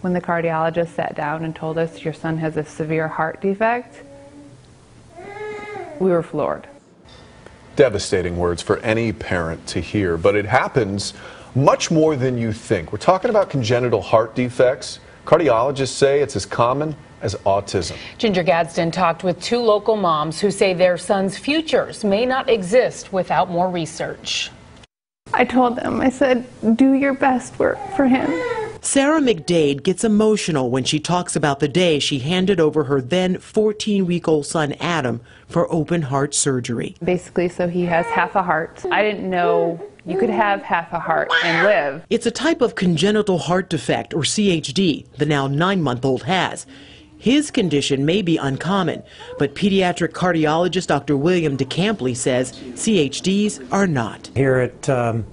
When the cardiologist sat down and told us your son has a severe heart defect, we were floored. Devastating words for any parent to hear, but it happens much more than you think. We're talking about congenital heart defects. Cardiologists say it's as common as autism. Ginger Gadsden talked with two local moms who say their sons' futures may not exist without more research. I told them, I said, do your best work for him. Sarah McDade gets emotional when she talks about the day she handed over her then 14-week-old son Adam for open heart surgery. Basically, so he has half a heart. I didn't know you could have half a heart and live. It's a type of congenital heart defect, or CHD, the now 9-month-old has. His condition may be uncommon, but pediatric cardiologist Dr. William DeCampley says CHDs are not. Here at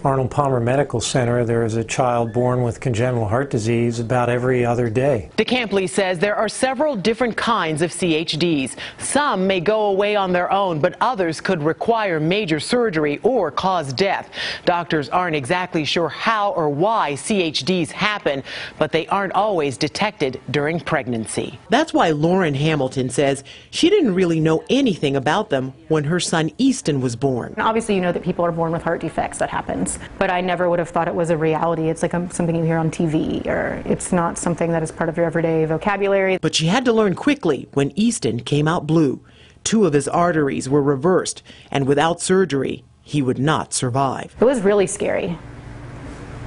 Arnold Palmer Medical Center, there is a child born with congenital heart disease about every other day. DeCampley says there are several different kinds of CHDs. Some may go away on their own, but others could require major surgery or cause death. Doctors aren't exactly sure how or why CHDs happen, but they aren't always detected during pregnancy. That's why Lauren Hamilton says she didn't really know anything about them when her son Easton was born. Obviously, you know that people are born with heart defects. That happens. But I never would have thought it was a reality. It's like something you hear on TV, or it's not something that is part of your everyday vocabulary. But she had to learn quickly when Easton came out blue. 2 of his arteries were reversed, and without surgery, he would not survive. It was really scary.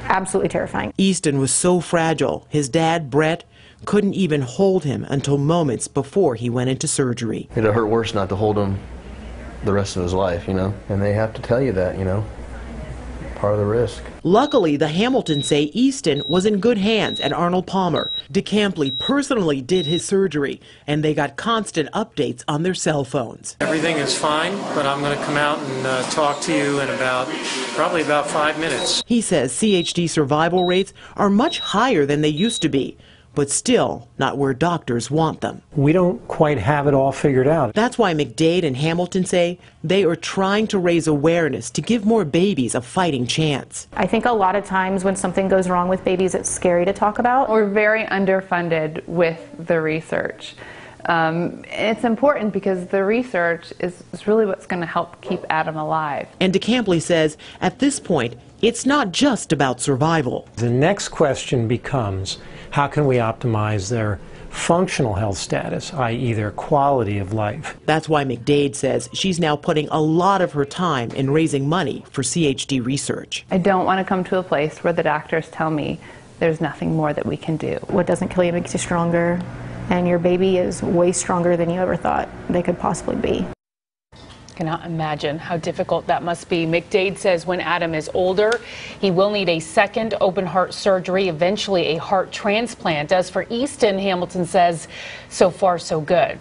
Absolutely terrifying. Easton was so fragile, his dad, Brett, couldn't even hold him until moments before he went into surgery. It'd hurt worse not to hold him the rest of his life, you know, and they have to tell you that, you know. Part of the risk. Luckily, the Hamiltons say Easton was in good hands at Arnold Palmer. DeCampley personally did his surgery, and they got constant updates on their cell phones. Everything is fine, but I'm going to come out and talk to you in probably about 5 minutes. He says CHD survival rates are much higher than they used to be, but still not where doctors want them. We don't quite have it all figured out. That's why McDade and Hamilton say they are trying to raise awareness to give more babies a fighting chance. I think a lot of times when something goes wrong with babies, it's scary to talk about. We're very underfunded with the research. It's important because the research is really what's going to help keep Adam alive. And DeCampley says at this point, it's not just about survival. The next question becomes, how can we optimize their functional health status, i.e. their quality of life? That's why McDade says she's now putting a lot of her time in raising money for CHD research. I don't want to come to a place where the doctors tell me there's nothing more that we can do. What doesn't kill you makes you stronger, and your baby is way stronger than you ever thought they could possibly be. Cannot imagine how difficult that must be. McDade says when Adam is older, he will need a second open heart surgery, eventually a heart transplant. As for Easton, Hamilton says so far so good.